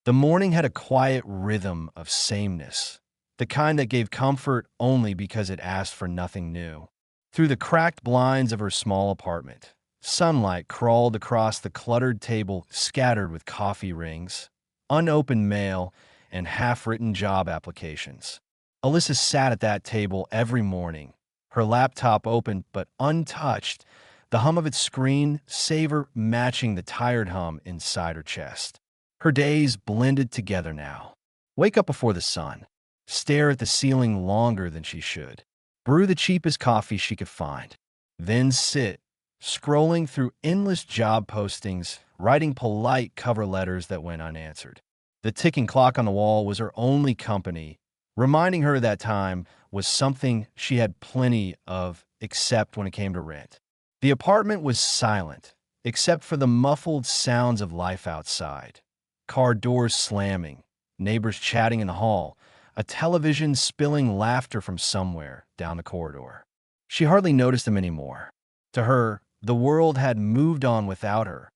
The morning had a quiet rhythm of sameness, the kind that gave comfort only because it asked for nothing new. Through the cracked blinds of her small apartment, sunlight crawled across the cluttered table scattered with coffee rings, unopened mail, and half-written job applications. Alyssa sat at that table every morning, her laptop open but untouched, the hum of its screen savor matching the tired hum inside her chest. Her days blended together now. Wake up before the sun, stare at the ceiling longer than she should, brew the cheapest coffee she could find, then sit, scrolling through endless job postings, writing polite cover letters that went unanswered. The ticking clock on the wall was her only company, reminding her that time was something she had plenty of except when it came to rent. The apartment was silent, except for the muffled sounds of life outside. Car doors slamming, neighbors chatting in the hall, a television spilling laughter from somewhere down the corridor. She hardly noticed them anymore. To her, the world had moved on without her,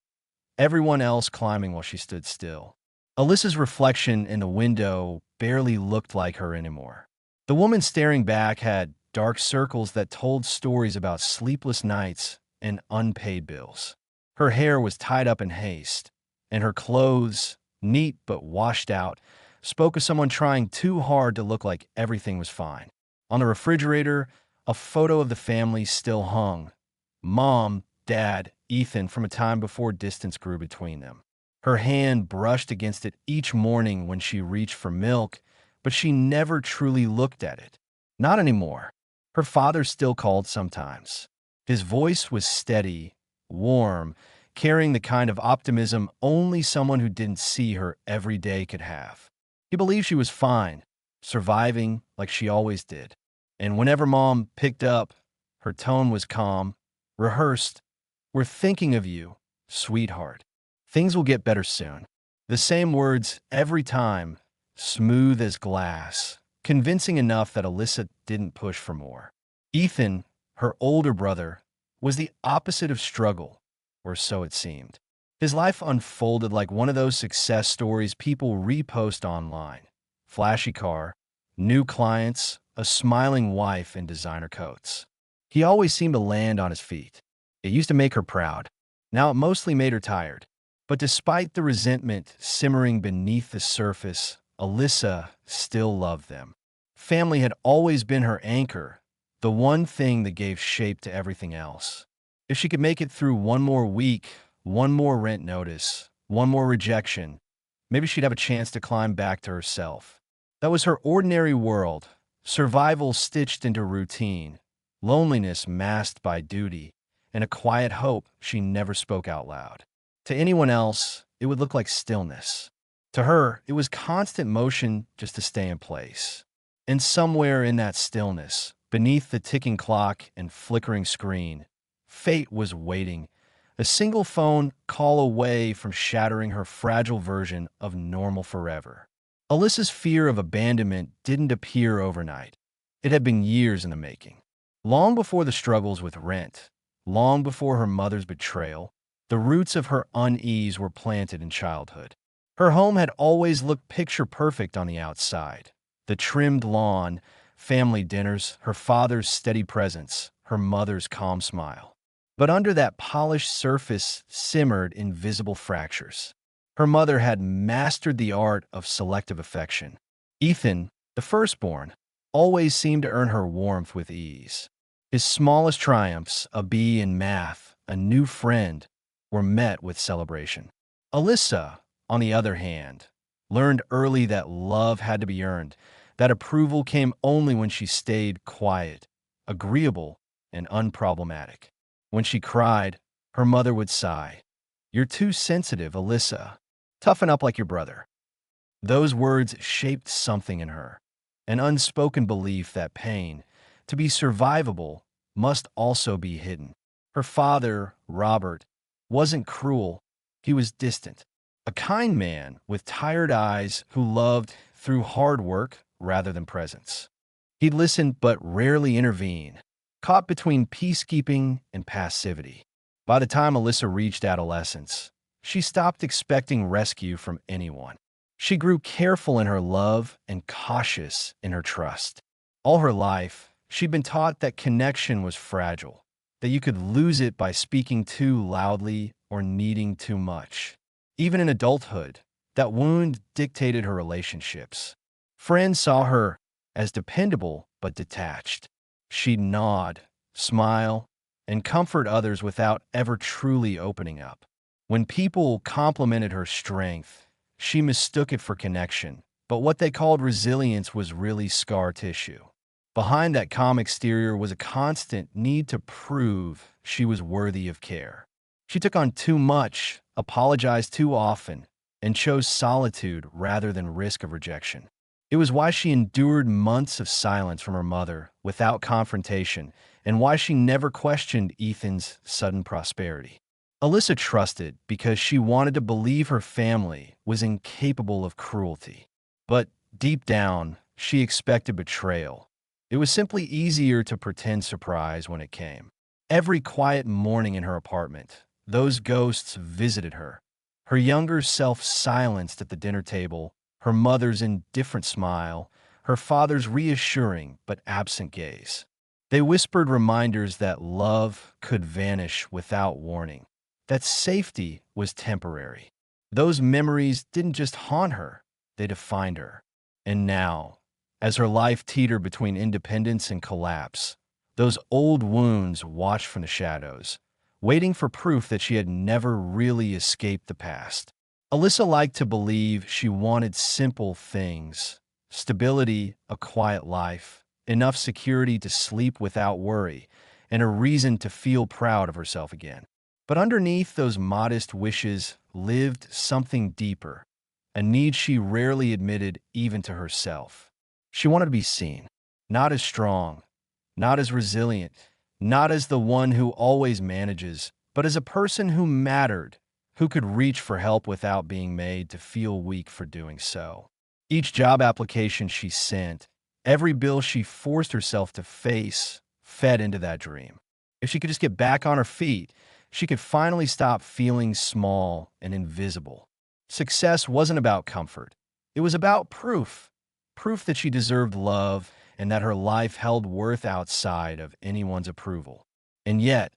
everyone else climbing while she stood still. Alyssa's reflection in the window barely looked like her anymore. The woman staring back had dark circles that told stories about sleepless nights and unpaid bills. Her hair was tied up in haste, and her clothes, neat but washed out, spoke of someone trying too hard to look like everything was fine. On the refrigerator, a photo of the family still hung. Mom, Dad, Ethan from a time before distance grew between them. Her hand brushed against it each morning when she reached for milk, but she never truly looked at it. Not anymore. Her father still called sometimes. His voice was steady, warm, carrying the kind of optimism only someone who didn't see her every day could have. He believed she was fine, surviving like she always did. And whenever Mom picked up, her tone was calm, rehearsed. "We're thinking of you, sweetheart. Things will get better soon." The same words every time, smooth as glass, convincing enough that Alyssa didn't push for more. Ethan, her older brother, was the opposite of struggle, or so it seemed. His life unfolded like one of those success stories people repost online. Flashy car, new clients, a smiling wife in designer coats. He always seemed to land on his feet. It used to make her proud. Now it mostly made her tired. But despite the resentment simmering beneath the surface, Alyssa still loved them. Family had always been her anchor, the one thing that gave shape to everything else. If she could make it through one more week, one more rent notice, one more rejection, maybe she'd have a chance to climb back to herself. That was her ordinary world, survival stitched into routine, loneliness masked by duty, and a quiet hope she never spoke out loud. To anyone else, it would look like stillness. To her, it was constant motion just to stay in place. And somewhere in that stillness, beneath the ticking clock and flickering screen, fate was waiting, a single phone call away from shattering her fragile version of normal forever. Alyssa's fear of abandonment didn't appear overnight. It had been years in the making. Long before the struggles with rent, long before her mother's betrayal, the roots of her unease were planted in childhood. Her home had always looked picture perfect on the outside. The trimmed lawn, family dinners, her father's steady presence, her mother's calm smile. But under that polished surface simmered invisible fractures. Her mother had mastered the art of selective affection. Ethan, the firstborn, always seemed to earn her warmth with ease. His smallest triumphs, a B in math, a new friend, were met with celebration. Alyssa, on the other hand, learned early that love had to be earned, that approval came only when she stayed quiet, agreeable, and unproblematic. When she cried, her mother would sigh, "You're too sensitive, Alyssa. Toughen up like your brother." Those words shaped something in her, an unspoken belief that pain, to be survivable, must also be hidden. Her father, Robert, wasn't cruel. He was distant. A kind man with tired eyes who loved through hard work rather than presence. He'd listen but rarely intervene, caught between peacekeeping and passivity. By the time Alyssa reached adolescence, she stopped expecting rescue from anyone. She grew careful in her love and cautious in her trust. All her life, she'd been taught that connection was fragile, that you could lose it by speaking too loudly or needing too much. Even in adulthood, that wound dictated her relationships. Friends saw her as dependable but detached. She'd nod, smile, and comfort others without ever truly opening up. When people complimented her strength, she mistook it for connection, but what they called resilience was really scar tissue. Behind that calm exterior was a constant need to prove she was worthy of care. She took on too much, apologized too often, and chose solitude rather than risk of rejection. It was why she endured months of silence from her mother without confrontation, and why she never questioned Ethan's sudden prosperity. Alyssa trusted because she wanted to believe her family was incapable of cruelty. But deep down, she expected betrayal. It was simply easier to pretend surprise when it came. Every quiet morning in her apartment, those ghosts visited her. Her younger self silenced at the dinner table, her mother's indifferent smile, her father's reassuring but absent gaze. They whispered reminders that love could vanish without warning, that safety was temporary. Those memories didn't just haunt her, they defined her. And now, as her life teetered between independence and collapse, those old wounds watched from the shadows, waiting for proof that she had never really escaped the past. Alyssa liked to believe she wanted simple things: stability, a quiet life, enough security to sleep without worry, and a reason to feel proud of herself again. But underneath those modest wishes lived something deeper, a need she rarely admitted even to herself. She wanted to be seen, not as strong, not as resilient, not as the one who always manages, but as a person who mattered, who could reach for help without being made to feel weak for doing so. Each job application she sent, every bill she forced herself to face, fed into that dream. If she could just get back on her feet, she could finally stop feeling small and invisible. Success wasn't about comfort. It was about proof. Proof that she deserved love and that her life held worth outside of anyone's approval. And yet,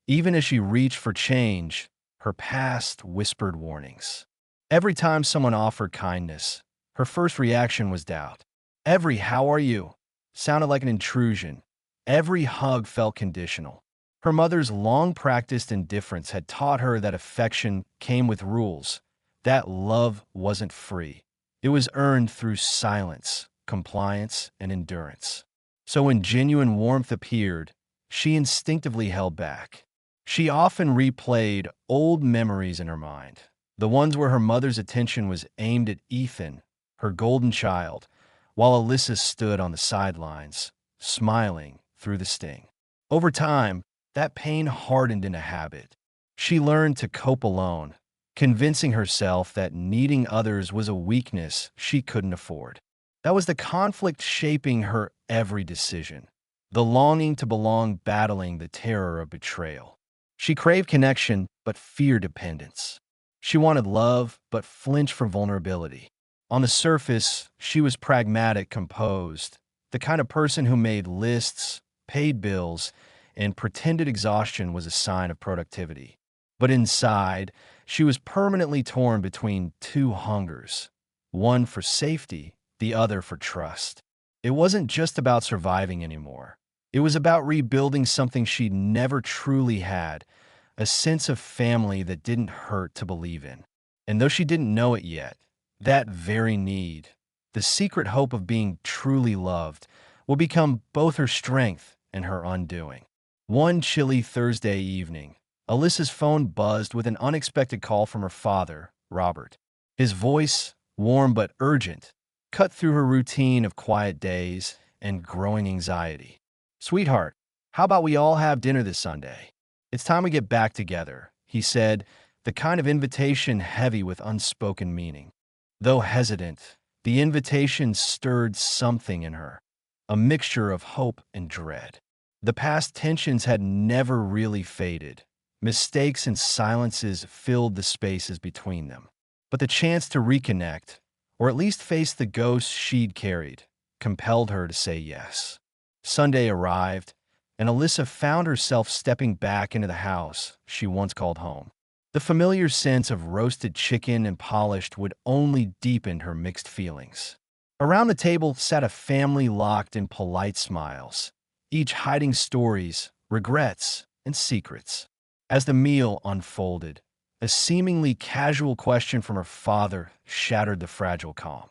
even as she reached for change, her past whispered warnings. Every time someone offered kindness, her first reaction was doubt. Every "how are you" sounded like an intrusion. Every hug felt conditional. Her mother's long-practiced indifference had taught her that affection came with rules, that love wasn't free. It was earned through silence, compliance, and endurance. So when genuine warmth appeared, she instinctively held back. She often replayed old memories in her mind, the ones where her mother's attention was aimed at Ethan, her golden child, while Alyssa stood on the sidelines, smiling through the sting. Over time, that pain hardened into habit. She learned to cope alone, convincing herself that needing others was a weakness she couldn't afford. That was the conflict shaping her every decision, the longing to belong battling the terror of betrayal. She craved connection but feared dependence. She wanted love but flinched from vulnerability. On the surface, she was pragmatic, composed, the kind of person who made lists, paid bills, and pretended exhaustion was a sign of productivity. But inside, she was permanently torn between two hungers, one for safety, the other for trust. It wasn't just about surviving anymore. It was about rebuilding something she'd never truly had, a sense of family that didn't hurt to believe in. And though she didn't know it yet, that very need, the secret hope of being truly loved, will become both her strength and her undoing. One chilly Thursday evening, Alyssa's phone buzzed with an unexpected call from her father, Robert. His voice, warm but urgent, cut through her routine of quiet days and growing anxiety. "Sweetheart, how about we all have dinner this Sunday? It's time we get back together," he said, the kind of invitation heavy with unspoken meaning. Though hesitant, the invitation stirred something in her, a mixture of hope and dread. The past tensions had never really faded. Mistakes and silences filled the spaces between them. But the chance to reconnect, or at least face the ghosts she'd carried, compelled her to say yes. Sunday arrived, and Alyssa found herself stepping back into the house she once called home. The familiar sense of roasted chicken and polished wood only deepened her mixed feelings. Around the table sat a family locked in polite smiles, each hiding stories, regrets, and secrets. As the meal unfolded, a seemingly casual question from her father shattered the fragile calm.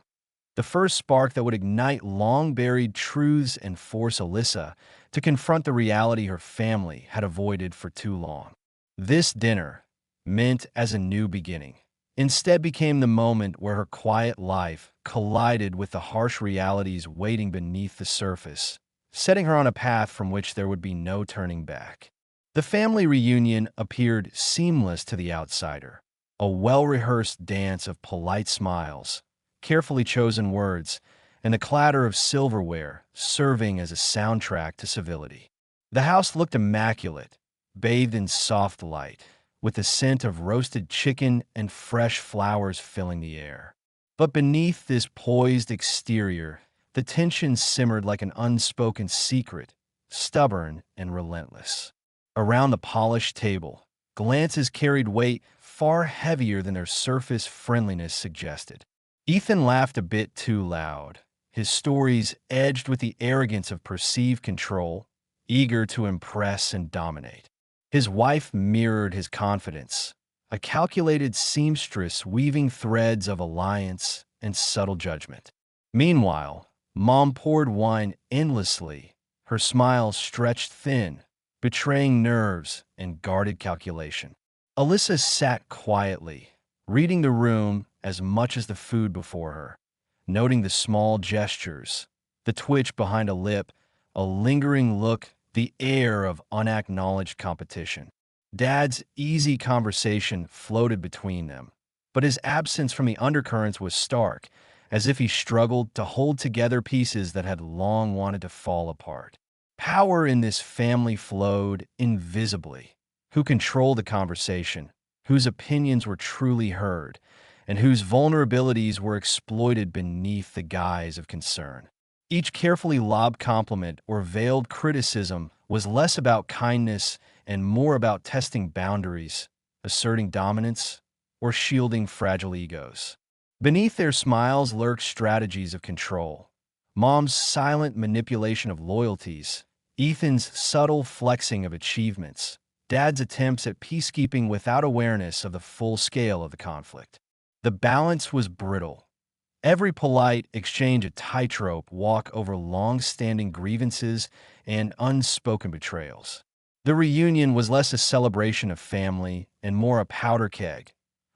The first spark that would ignite long-buried truths and force Alyssa to confront the reality her family had avoided for too long. This dinner, meant as a new beginning, instead became the moment where her quiet life collided with the harsh realities waiting beneath the surface, setting her on a path from which there would be no turning back. The family reunion appeared seamless to the outsider, a well-rehearsed dance of polite smiles, carefully chosen words, and the clatter of silverware serving as a soundtrack to civility. The house looked immaculate, bathed in soft light, with the scent of roasted chicken and fresh flowers filling the air. But beneath this poised exterior, the tension simmered like an unspoken secret, stubborn and relentless. Around the polished table, glances carried weight far heavier than their surface friendliness suggested. Ethan laughed a bit too loud, his stories edged with the arrogance of perceived control, eager to impress and dominate. His wife mirrored his confidence, a calculated seamstress weaving threads of alliance and subtle judgment. Meanwhile, Mom poured wine endlessly, her smile stretched thin, betraying nerves and guarded calculation. Alyssa sat quietly, reading the room as much as the food before her, noting the small gestures, the twitch behind a lip, a lingering look, the air of unacknowledged competition. Dad's easy conversation floated between them, but his absence from the undercurrents was stark, as if he struggled to hold together pieces that had long wanted to fall apart. Power in this family flowed invisibly. Who controlled the conversation, whose opinions were truly heard, and whose vulnerabilities were exploited beneath the guise of concern. Each carefully lobbed compliment or veiled criticism was less about kindness and more about testing boundaries, asserting dominance, or shielding fragile egos. Beneath their smiles lurked strategies of control. Mom's silent manipulation of loyalties, Ethan's subtle flexing of achievements, Dad's attempts at peacekeeping without awareness of the full scale of the conflict. The balance was brittle. Every polite exchange a tightrope walk over long-standing grievances and unspoken betrayals. The reunion was less a celebration of family and more a powder keg,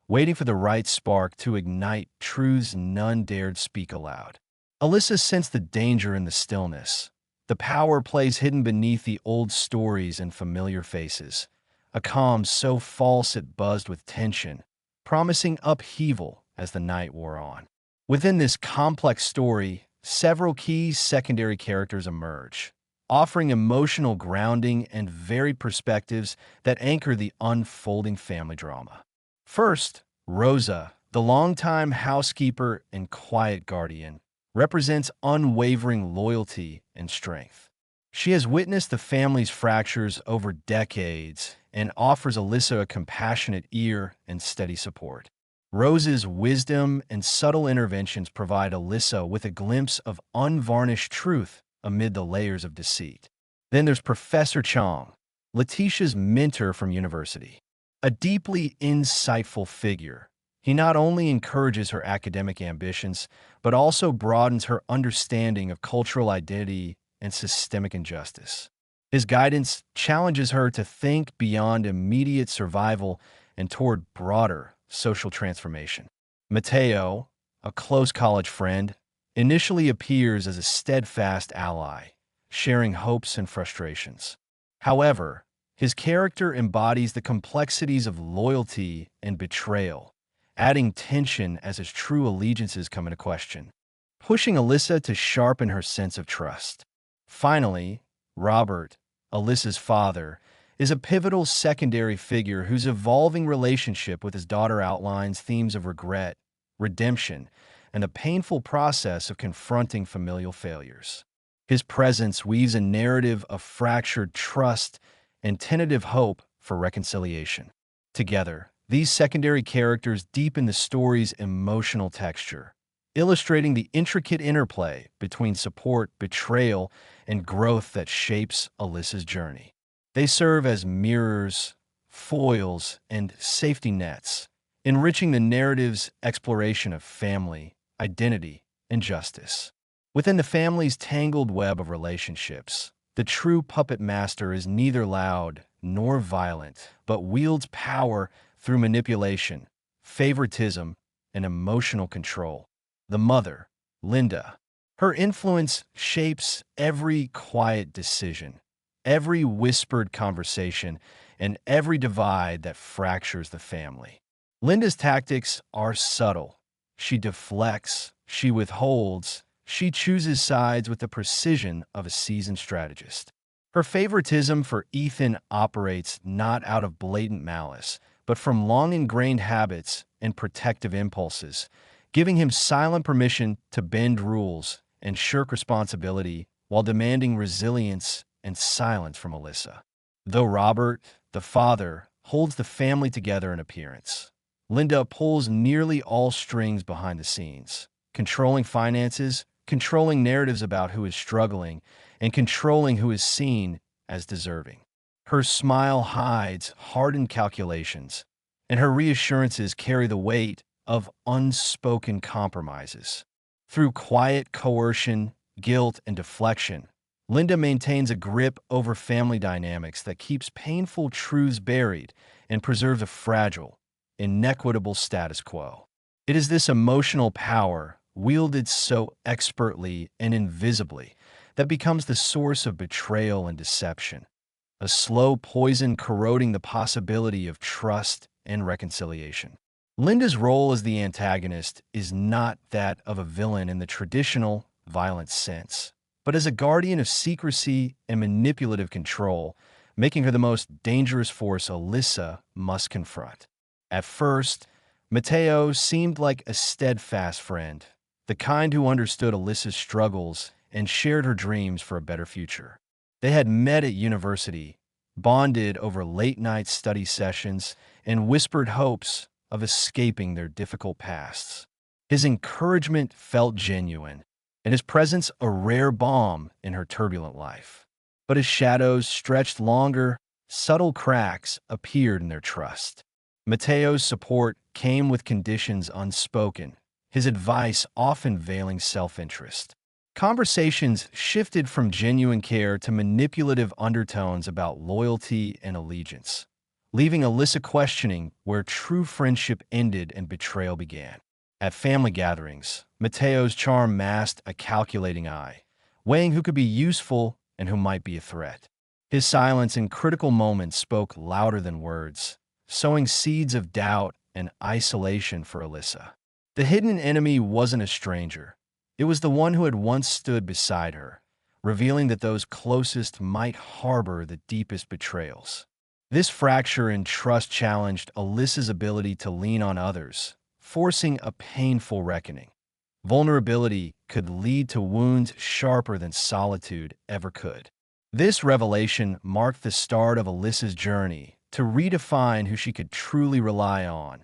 waiting for the right spark to ignite truths none dared speak aloud. Alyssa sensed the danger in the stillness, the power plays hidden beneath the old stories and familiar faces, a calm so false it buzzed with tension, promising upheaval as the night wore on. Within this complex story, several key secondary characters emerge, offering emotional grounding and varied perspectives that anchor the unfolding family drama. First, Rosa, the longtime housekeeper and quiet guardian, represents unwavering loyalty and strength. She has witnessed the family's fractures over decades and offers Alyssa a compassionate ear and steady support. Rose's wisdom and subtle interventions provide Alyssa with a glimpse of unvarnished truth amid the layers of deceit. Then there's Professor Chong, Letitia's mentor from university. A deeply insightful figure, he not only encourages her academic ambitions, but also broadens her understanding of cultural identity and systemic injustice. His guidance challenges her to think beyond immediate survival and toward broader social transformation. Mateo, a close college friend, initially appears as a steadfast ally, sharing hopes and frustrations. However, his character embodies the complexities of loyalty and betrayal, adding tension as his true allegiances come into question, pushing Alyssa to sharpen her sense of trust. Finally, Robert, Alyssa's father, is a pivotal secondary figure whose evolving relationship with his daughter outlines themes of regret, redemption, and the painful process of confronting familial failures. His presence weaves a narrative of fractured trust and tentative hope for reconciliation. Together, these secondary characters deepen the story's emotional texture, illustrating the intricate interplay between support, betrayal, and growth that shapes Alyssa's journey. They serve as mirrors, foils, and safety nets, enriching the narrative's exploration of family, identity, and justice. Within the family's tangled web of relationships, the true puppet master is neither loud nor violent, but wields power through manipulation, favoritism, and emotional control. The mother, Linda. Her influence shapes every quiet decision, every whispered conversation, and every divide that fractures the family. Linda's tactics are subtle. She deflects, she withholds, she chooses sides with the precision of a seasoned strategist. Her favoritism for Ethan operates not out of blatant malice, but from long-ingrained habits and protective impulses, giving him silent permission to bend rules and shirk responsibility while demanding resilience and silence from Alyssa. Though Robert, the father, holds the family together in appearance, Linda pulls nearly all strings behind the scenes, controlling finances, controlling narratives about who is struggling, and controlling who is seen as deserving. Her smile hides hardened calculations, and her reassurances carry the weight of unspoken compromises. Through quiet coercion, guilt, and deflection, Linda maintains a grip over family dynamics that keeps painful truths buried and preserves a fragile, inequitable status quo. It is this emotional power, wielded so expertly and invisibly, that becomes the source of betrayal and deception, a slow poison corroding the possibility of trust and reconciliation. Linda's role as the antagonist is not that of a villain in the traditional, violent sense, but as a guardian of secrecy and manipulative control, making her the most dangerous force Alyssa must confront. At first, Mateo seemed like a steadfast friend, the kind who understood Alyssa's struggles and shared her dreams for a better future. They had met at university, bonded over late-night study sessions, and whispered hopes of escaping their difficult pasts. His encouragement felt genuine, and his presence a rare balm in her turbulent life. But as shadows stretched longer, subtle cracks appeared in their trust. Mateo's support came with conditions unspoken, his advice often veiling self-interest. Conversations shifted from genuine care to manipulative undertones about loyalty and allegiance, leaving Alyssa questioning where true friendship ended and betrayal began. At family gatherings, Mateo's charm masked a calculating eye, weighing who could be useful and who might be a threat. His silence in critical moments spoke louder than words, sowing seeds of doubt and isolation for Alyssa. The hidden enemy wasn't a stranger. It was the one who had once stood beside her, revealing that those closest might harbor the deepest betrayals. This fracture in trust challenged Alyssa's ability to lean on others, forcing a painful reckoning. Vulnerability could lead to wounds sharper than solitude ever could. This revelation marked the start of Alyssa's journey to redefine who she could truly rely on,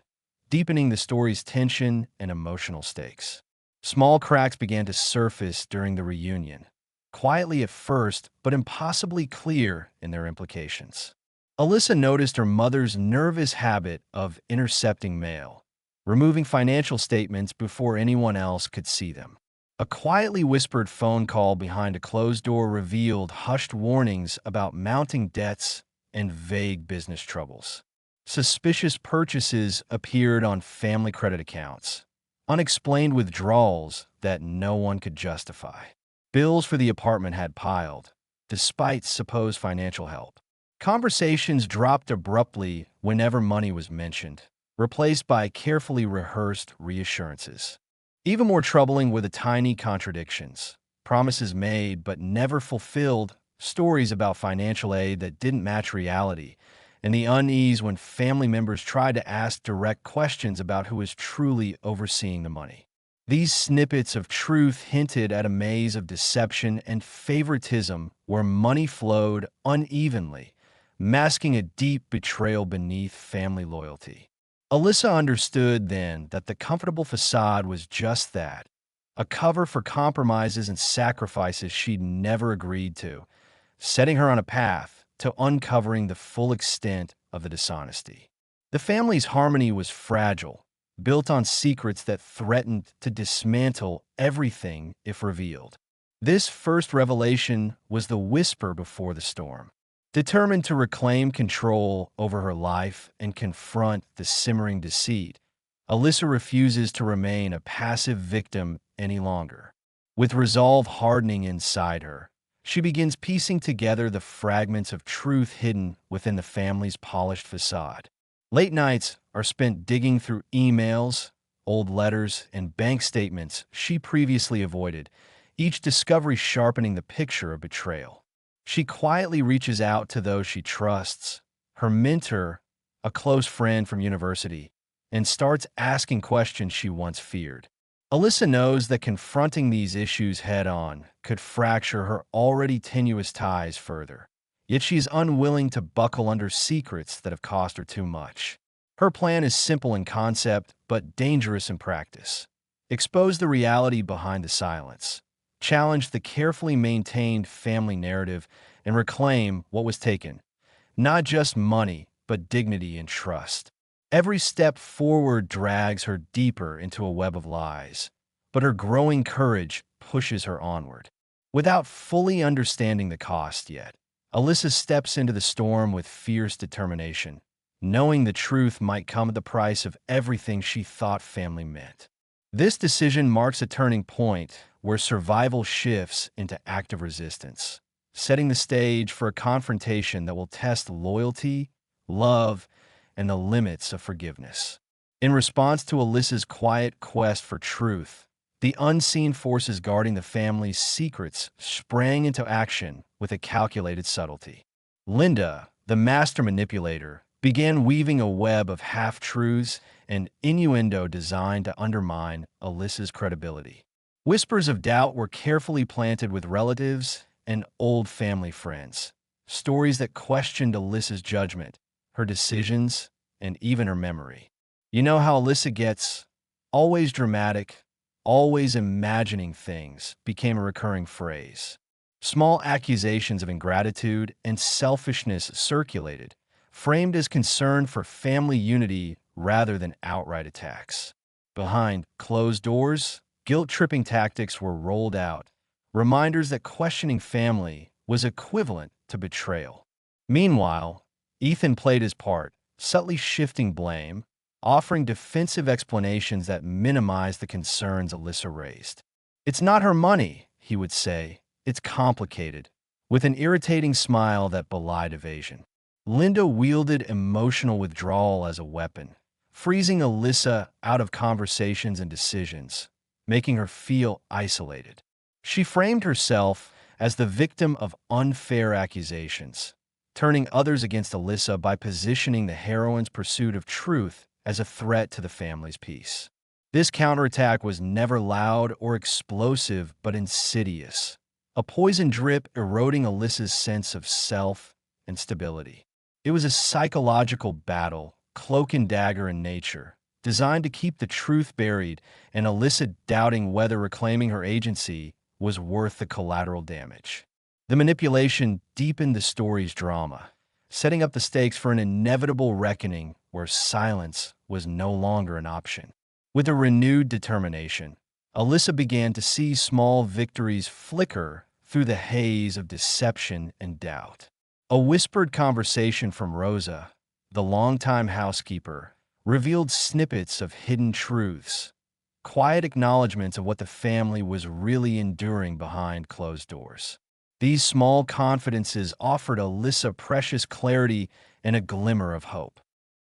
deepening the story's tension and emotional stakes. Small cracks began to surface during the reunion, quietly at first, but impossibly clear in their implications. Alyssa noticed her mother's nervous habit of intercepting mail, removing financial statements before anyone else could see them. A quietly whispered phone call behind a closed door revealed hushed warnings about mounting debts and vague business troubles. Suspicious purchases appeared on family credit accounts, unexplained withdrawals that no one could justify. Bills for the apartment had piled, despite supposed financial help. Conversations dropped abruptly whenever money was mentioned, replaced by carefully rehearsed reassurances. Even more troubling were the tiny contradictions, promises made but never fulfilled, stories about financial aid that didn't match reality, and the unease when family members tried to ask direct questions about who was truly overseeing the money. These snippets of truth hinted at a maze of deception and favoritism where money flowed unevenly, masking a deep betrayal beneath family loyalty. Alyssa understood then that the comfortable facade was just that, a cover for compromises and sacrifices she'd never agreed to, setting her on a path to uncovering the full extent of the dishonesty. The family's harmony was fragile, built on secrets that threatened to dismantle everything if revealed. This first revelation was the whisper before the storm. Determined to reclaim control over her life and confront the simmering deceit, Alyssa refuses to remain a passive victim any longer. With resolve hardening inside her, she begins piecing together the fragments of truth hidden within the family's polished facade. Late nights are spent digging through emails, old letters, and bank statements she previously avoided, each discovery sharpening the picture of betrayal. She quietly reaches out to those she trusts, her mentor, a close friend from university, and starts asking questions she once feared. Alyssa knows that confronting these issues head-on could fracture her already tenuous ties further, yet she is unwilling to buckle under secrets that have cost her too much. Her plan is simple in concept, but dangerous in practice. Expose the reality behind the silence, challenge the carefully maintained family narrative, and reclaim what was taken, not just money, but dignity and trust. Every step forward drags her deeper into a web of lies, but her growing courage pushes her onward. Without fully understanding the cost yet, Alyssa steps into the storm with fierce determination, knowing the truth might come at the price of everything she thought family meant. This decision marks a turning point where survival shifts into active resistance, setting the stage for a confrontation that will test loyalty, love, and the limits of forgiveness. In response to Alyssa's quiet quest for truth, the unseen forces guarding the family's secrets sprang into action with a calculated subtlety. Linda, the master manipulator, began weaving a web of half-truths and innuendo designed to undermine Alyssa's credibility. Whispers of doubt were carefully planted with relatives and old family friends, stories that questioned Alyssa's judgment, her decisions, and even her memory. You know how Alyssa gets? Always dramatic, always imagining things became a recurring phrase. Small accusations of ingratitude and selfishness circulated, framed as concern for family unity rather than outright attacks. Behind closed doors, guilt-tripping tactics were rolled out, reminders that questioning family was equivalent to betrayal. Meanwhile, Ethan played his part, subtly shifting blame, offering defensive explanations that minimized the concerns Alyssa raised. "It's not her money," he would say. "It's complicated," with an irritating smile that belied evasion. Linda wielded emotional withdrawal as a weapon, freezing Alyssa out of conversations and decisions, making her feel isolated. She framed herself as the victim of unfair accusations, turning others against Alyssa by positioning the heroine's pursuit of truth as a threat to the family's peace. This counterattack was never loud or explosive, but insidious, a poison drip eroding Alyssa's sense of self and stability. It was a psychological battle, cloak and dagger in nature, designed to keep the truth buried and Alyssa doubting whether reclaiming her agency was worth the collateral damage. The manipulation deepened the story's drama, setting up the stakes for an inevitable reckoning where silence was no longer an option. With a renewed determination, Alyssa began to see small victories flicker through the haze of deception and doubt. A whispered conversation from Rosa, the longtime housekeeper, revealed snippets of hidden truths, quiet acknowledgments of what the family was really enduring behind closed doors. These small confidences offered Alyssa precious clarity and a glimmer of hope.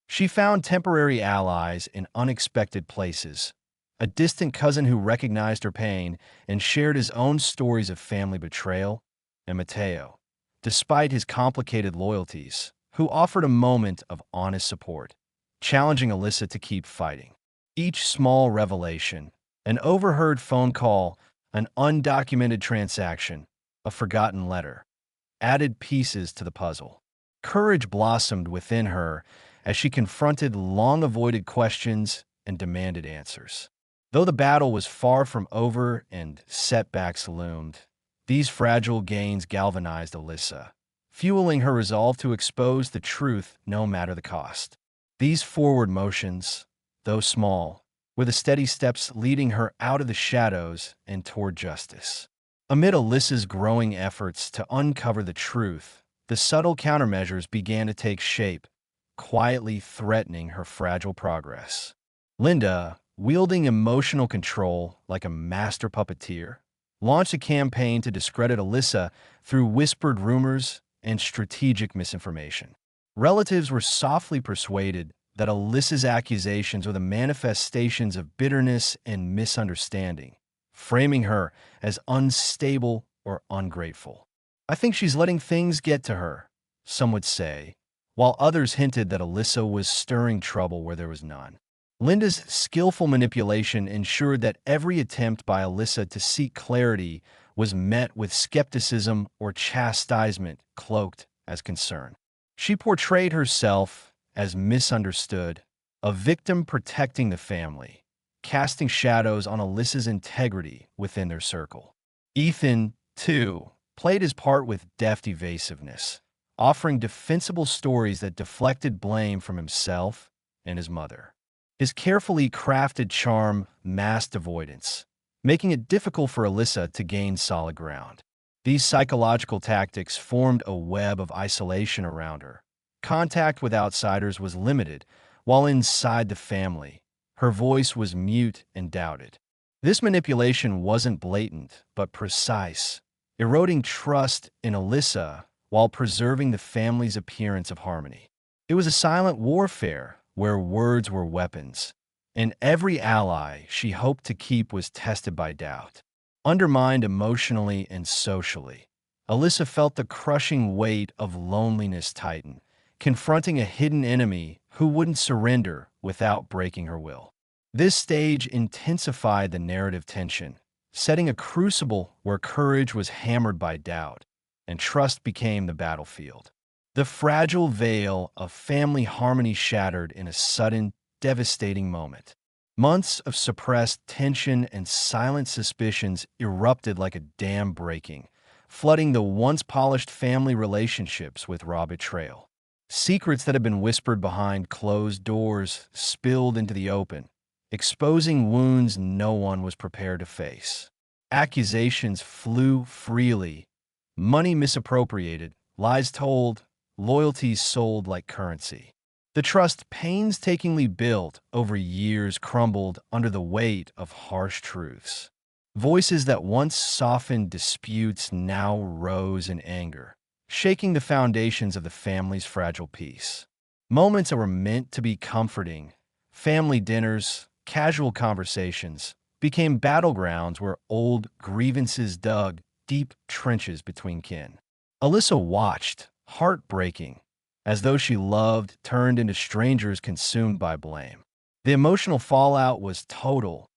She found temporary allies in unexpected places, a distant cousin who recognized her pain and shared his own stories of family betrayal, and Mateo, despite his complicated loyalties, who offered a moment of honest support, challenging Alyssa to keep fighting. Each small revelation, An overheard phone call, an undocumented transaction, a forgotten letter added pieces to the puzzle. Courage blossomed within her as she confronted long-avoided questions and demanded answers. Though the battle was far from over and setbacks loomed, these fragile gains galvanized Alyssa, fueling her resolve to expose the truth no matter the cost. These forward motions, though small, were the steady steps leading her out of the shadows and toward justice. Amid Alyssa's growing efforts to uncover the truth, the subtle countermeasures began to take shape, quietly threatening her fragile progress. Linda, wielding emotional control like a master puppeteer, launched a campaign to discredit Alyssa through whispered rumors and strategic misinformation. Relatives were softly persuaded that Alyssa's accusations were the manifestations of bitterness and misunderstanding, framing her as unstable or ungrateful. "I think she's letting things get to her," some would say, while others hinted that Alyssa was stirring trouble where there was none. Linda's skillful manipulation ensured that every attempt by Alyssa to seek clarity was met with skepticism or chastisement cloaked as concern. She portrayed herself as misunderstood, a victim protecting the family, casting shadows on Alyssa's integrity within their circle. Ethan, too, played his part with deft evasiveness, offering defensible stories that deflected blame from himself and his mother. His carefully crafted charm masked avoidance, making it difficult for Alyssa to gain solid ground. These psychological tactics formed a web of isolation around her. Contact with outsiders was limited, while inside the family, her voice was mute and doubted. This manipulation wasn't blatant, but precise, eroding trust in Alyssa while preserving the family's appearance of harmony. It was a silent warfare where words were weapons, and every ally she hoped to keep was tested by doubt. Undermined emotionally and socially, Alyssa felt the crushing weight of loneliness tighten, confronting a hidden enemy who wouldn't surrender without breaking her will. This stage intensified the narrative tension, setting a crucible where courage was hammered by doubt, and trust became the battlefield. The fragile veil of family harmony shattered in a sudden, devastating moment. Months of suppressed tension and silent suspicions erupted like a dam breaking, flooding the once polished family relationships with raw betrayal. Secrets that had been whispered behind closed doors spilled into the open, exposing wounds no one was prepared to face. Accusations flew freely, money misappropriated, lies told, loyalties sold like currency. The trust painstakingly built over years crumbled under the weight of harsh truths. Voices that once softened disputes now rose in anger, shaking the foundations of the family's fragile peace. Moments that were meant to be comforting, family dinners, casual conversations, became battlegrounds where old grievances dug deep trenches between kin. Alyssa watched, heartbreaking, as those she loved turned into strangers consumed by blame. The emotional fallout was total.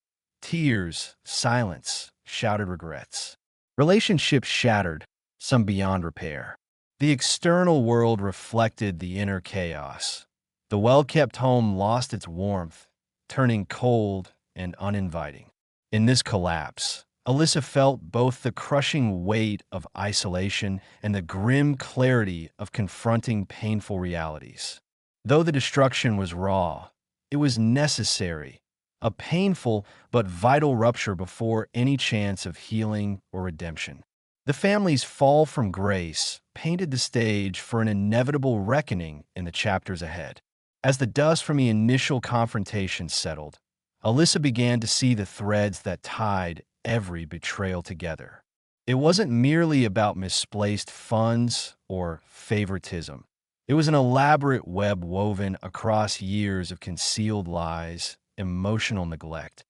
Tears, silence, shouted regrets. Relationships shattered, some beyond repair. The external world reflected the inner chaos. The well-kept home lost its warmth, turning cold and uninviting. In this collapse, Alyssa felt both the crushing weight of isolation and the grim clarity of confronting painful realities. Though the destruction was raw, it was necessary, a painful but vital rupture before any chance of healing or redemption. The family's fall from grace painted the stage for an inevitable reckoning in the chapters ahead. As the dust from the initial confrontation settled, Alyssa began to see the threads that tied every betrayal together. It wasn't merely about misplaced funds or favoritism. It was an elaborate web woven across years of concealed lies, emotional neglect,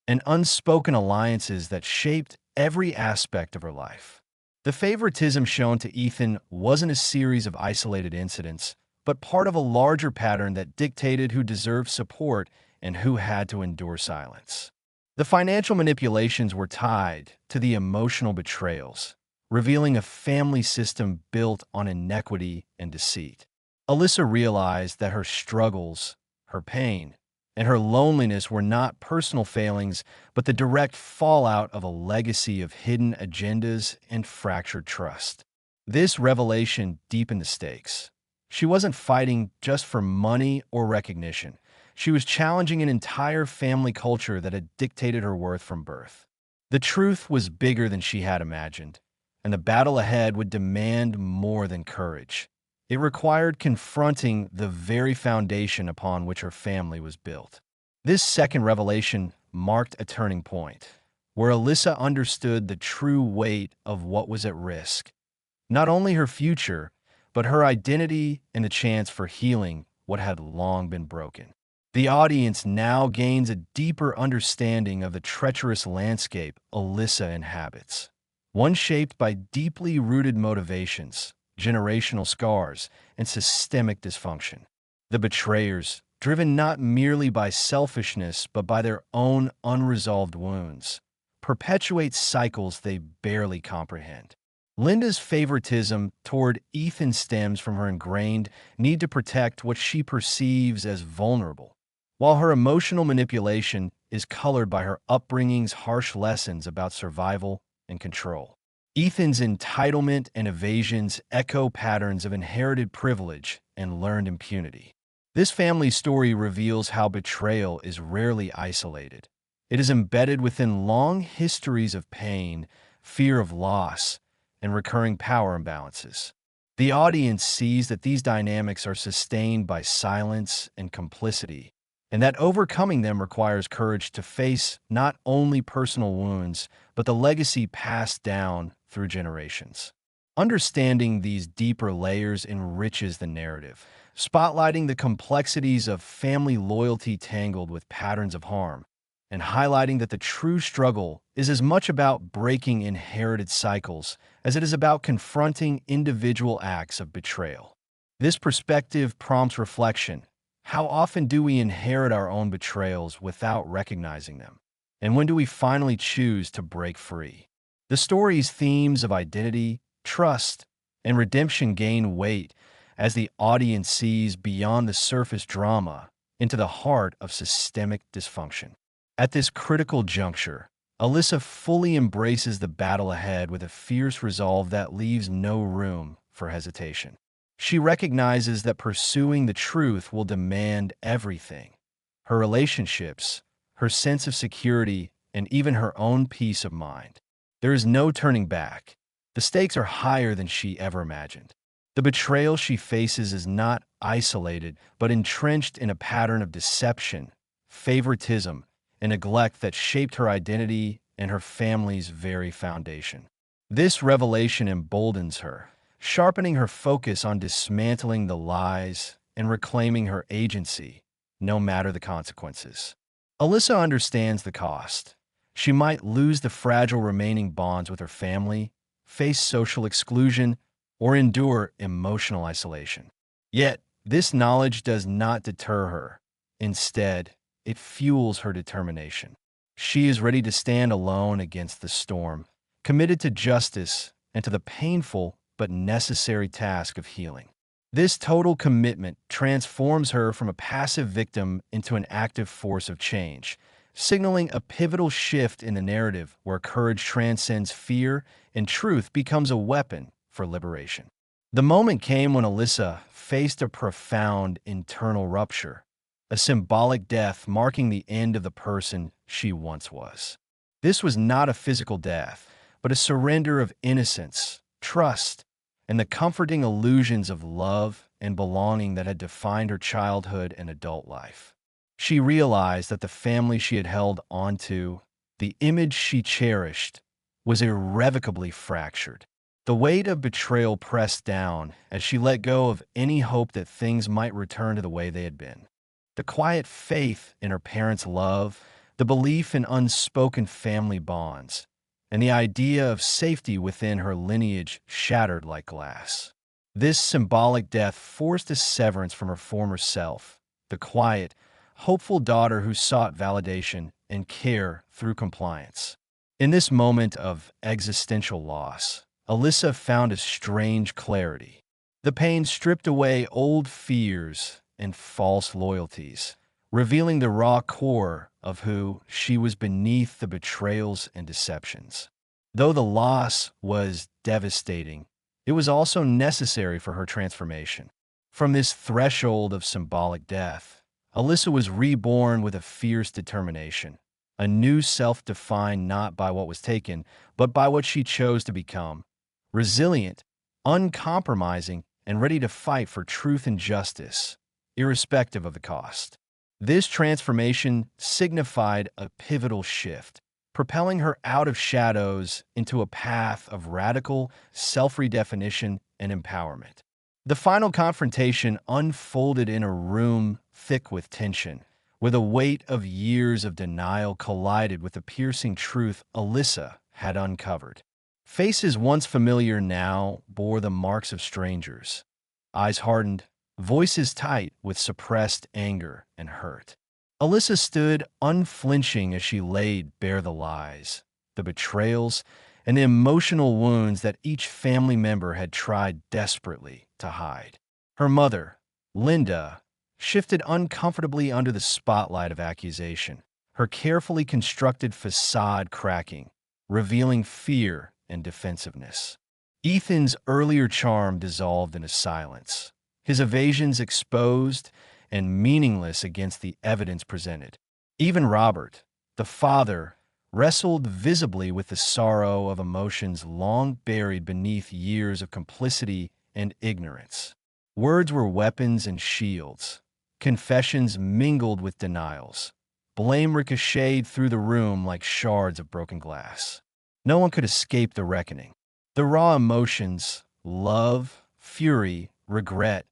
and unspoken alliances that shaped every aspect of her life. The favoritism shown to Ethan wasn't a series of isolated incidents, but part of a larger pattern that dictated who deserved support and who had to endure silence. The financial manipulations were tied to the emotional betrayals, revealing a family system built on inequity and deceit. Alyssa realized that her struggles, her pain, and her loneliness were not personal failings, but the direct fallout of a legacy of hidden agendas and fractured trust. This revelation deepened the stakes. She wasn't fighting just for money or recognition. She was challenging an entire family culture that had dictated her worth from birth. The truth was bigger than she had imagined, and the battle ahead would demand more than courage. It required confronting the very foundation upon which her family was built. This second revelation marked a turning point, where Alyssa understood the true weight of what was at risk. Not only her future, but her identity and the chance for healing what had long been broken. The audience now gains a deeper understanding of the treacherous landscape Alyssa inhabits, one shaped by deeply rooted motivations, generational scars, and systemic dysfunction. The betrayers, driven not merely by selfishness but by their own unresolved wounds, perpetuate cycles they barely comprehend. Linda's favoritism toward Ethan stems from her ingrained need to protect what she perceives as vulnerable, while her emotional manipulation is colored by her upbringing's harsh lessons about survival and control. Ethan's entitlement and evasions echo patterns of inherited privilege and learned impunity. This family story reveals how betrayal is rarely isolated. It is embedded within long histories of pain, fear of loss, and recurring power imbalances. The audience sees that these dynamics are sustained by silence and complicity, and that overcoming them requires courage to face not only personal wounds, but the legacy passed down through generations. Understanding these deeper layers enriches the narrative, spotlighting the complexities of family loyalty tangled with patterns of harm, and highlighting that the true struggle is as much about breaking inherited cycles as it is about confronting individual acts of betrayal. This perspective prompts reflection. How often do we inherit our own betrayals without recognizing them? And when do we finally choose to break free? The story's themes of identity, trust, and redemption gain weight as the audience sees beyond the surface drama into the heart of systemic dysfunction. At this critical juncture, Alyssa fully embraces the battle ahead with a fierce resolve that leaves no room for hesitation. She recognizes that pursuing the truth will demand everything: her relationships, her sense of security, and even her own peace of mind. There is no turning back. The stakes are higher than she ever imagined. The betrayal she faces is not isolated, but entrenched in a pattern of deception, favoritism, and neglect that shaped her identity and her family's very foundation. This revelation emboldens her, sharpening her focus on dismantling the lies and reclaiming her agency, no matter the consequences. Alyssa understands the cost. She might lose the fragile remaining bonds with her family, face social exclusion, or endure emotional isolation. Yet, this knowledge does not deter her. Instead, it fuels her determination. She is ready to stand alone against the storm, committed to justice and to the painful but necessary task of healing. This total commitment transforms her from a passive victim into an active force of change, signaling a pivotal shift in the narrative where courage transcends fear and truth becomes a weapon for liberation. The moment came when Alyssa faced a profound internal rupture, a symbolic death marking the end of the person she once was. This was not a physical death, but a surrender of innocence, trust, and the comforting illusions of love and belonging that had defined her childhood and adult life. She realized that the family she had held onto, the image she cherished, was irrevocably fractured. The weight of betrayal pressed down as she let go of any hope that things might return to the way they had been. The quiet faith in her parents' love, the belief in unspoken family bonds, and the idea of safety within her lineage shattered like glass. This symbolic death forced a severance from her former self, the quiet, hopeful daughter who sought validation and care through compliance. In this moment of existential loss, Alyssa found a strange clarity. The pain stripped away old fears and false loyalties, revealing the raw core of who she was beneath the betrayals and deceptions. Though the loss was devastating, it was also necessary for her transformation. From this threshold of symbolic death, Alyssa was reborn with a fierce determination, a new self defined not by what was taken, but by what she chose to become. Resilient, uncompromising, and ready to fight for truth and justice, irrespective of the cost. This transformation signified a pivotal shift, propelling her out of shadows into a path of radical self-redefinition and empowerment. The final confrontation unfolded in a room thick with tension, where the weight of years of denial collided with the piercing truth Alyssa had uncovered. Faces once familiar now bore the marks of strangers. Eyes hardened, voices tight with suppressed anger and hurt. Alyssa stood unflinching as she laid bare the lies, the betrayals, and the emotional wounds that each family member had tried desperately to hide. Her mother, Linda, shifted uncomfortably under the spotlight of accusation, her carefully constructed facade cracking, revealing fear and defensiveness. Ethan's earlier charm dissolved into silence, his evasions exposed and meaningless against the evidence presented. Even Robert, the father, wrestled visibly with the sorrow of emotions long buried beneath years of complicity and ignorance. Words were weapons and shields. Confessions mingled with denials. Blame ricocheted through the room like shards of broken glass. No one could escape the reckoning. The raw emotions, love, fury, regret,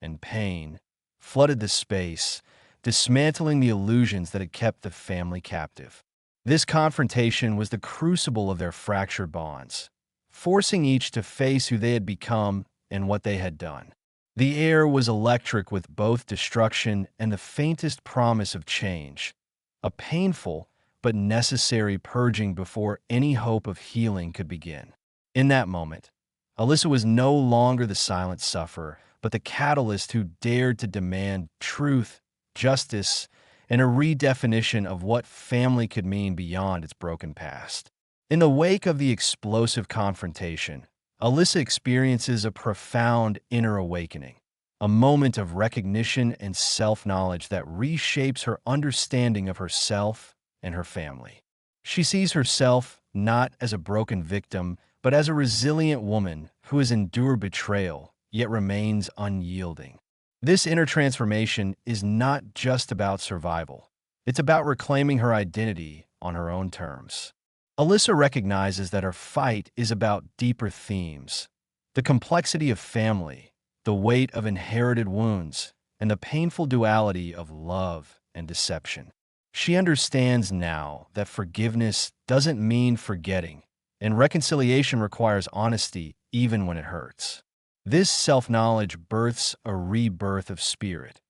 and pain, flooded the space, dismantling the illusions that had kept the family captive. This confrontation was the crucible of their fractured bonds, forcing each to face who they had become and what they had done. The air was electric with both destruction and the faintest promise of change, a painful but necessary purging before any hope of healing could begin. In that moment, Alyssa was no longer the silent sufferer, but the catalyst who dared to demand truth, justice, and a redefinition of what family could mean beyond its broken past. In the wake of the explosive confrontation, Alyssa experiences a profound inner awakening, a moment of recognition and self-knowledge that reshapes her understanding of herself and her family. She sees herself not as a broken victim, but as a resilient woman who has endured betrayal, yet remains unyielding. This inner transformation is not just about survival. It's about reclaiming her identity on her own terms. Alyssa recognizes that her fight is about deeper themes: the complexity of family, the weight of inherited wounds, and the painful duality of love and deception. She understands now that forgiveness doesn't mean forgetting, and reconciliation requires honesty even when it hurts. This self-knowledge births a rebirth of spirit,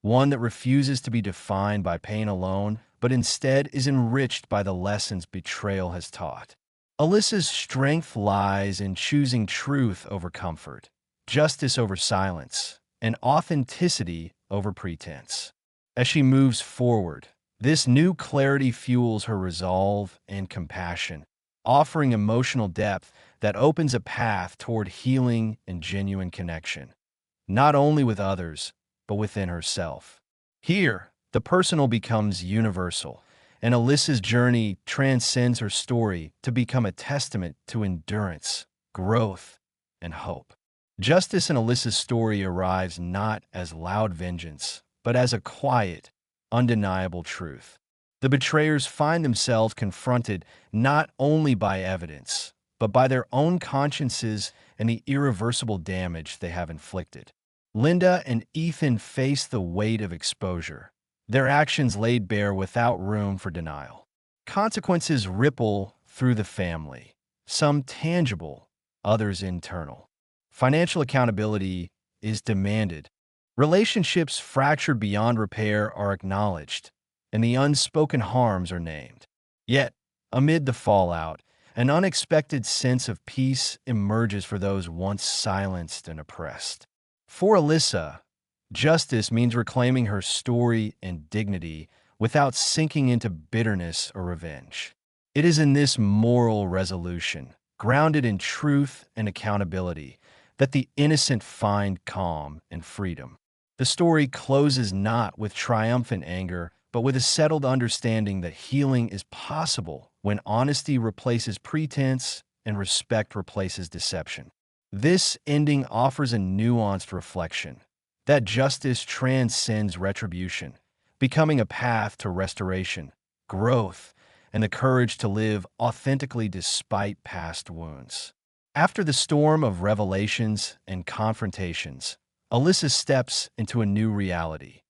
one that refuses to be defined by pain alone, but instead is enriched by the lessons betrayal has taught. Alyssa's strength lies in choosing truth over comfort, justice over silence, and authenticity over pretense. As she moves forward, this new clarity fuels her resolve and compassion, offering emotional depth that opens a path toward healing and genuine connection, not only with others, but within herself. Here, the personal becomes universal, and Alyssa's journey transcends her story to become a testament to endurance, growth, and hope. Justice in Alyssa's story arrives not as loud vengeance, but as a quiet, undeniable truth. The betrayers find themselves confronted not only by evidence, but by their own consciences and the irreversible damage they have inflicted. Linda and Ethan face the weight of exposure, their actions laid bare without room for denial. Consequences ripple through the family, some tangible, others internal. Financial accountability is demanded. Relationships fractured beyond repair are acknowledged, and the unspoken harms are named. Yet, amid the fallout, an unexpected sense of peace emerges for those once silenced and oppressed. For Alyssa, justice means reclaiming her story and dignity without sinking into bitterness or revenge. It is in this moral resolution, grounded in truth and accountability, that the innocent find calm and freedom. The story closes not with triumphant anger, but with a settled understanding that healing is possible when honesty replaces pretense and respect replaces deception. This ending offers a nuanced reflection that justice transcends retribution, becoming a path to restoration, growth, and the courage to live authentically despite past wounds. After the storm of revelations and confrontations, Alyssa steps into a new reality,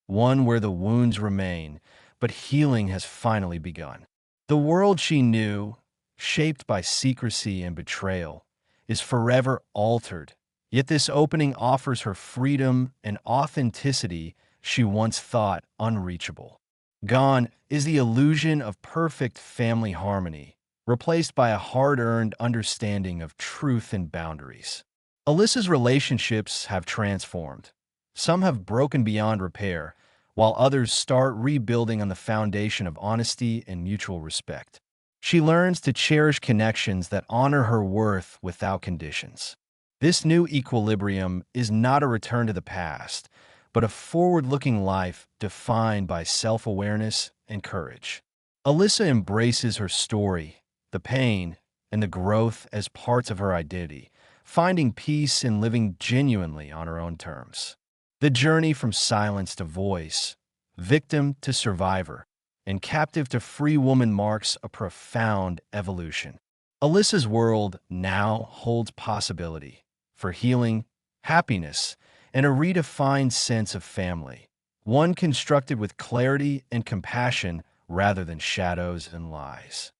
one where the wounds remain, but healing has finally begun. The world she knew, shaped by secrecy and betrayal, is forever altered, yet this opening offers her freedom and authenticity she once thought unreachable. Gone is the illusion of perfect family harmony, replaced by a hard-earned understanding of truth and boundaries. Alyssa's relationships have transformed. Some have broken beyond repair, while others start rebuilding on the foundation of honesty and mutual respect. She learns to cherish connections that honor her worth without conditions. This new equilibrium is not a return to the past, but a forward-looking life defined by self-awareness and courage. Alyssa embraces her story, the pain, and the growth as parts of her identity, finding peace in living genuinely on her own terms. The journey from silence to voice, victim to survivor, and captive to free woman marks a profound evolution. Alyssa's world now holds possibility for healing, happiness, and a redefined sense of family, one constructed with clarity and compassion rather than shadows and lies.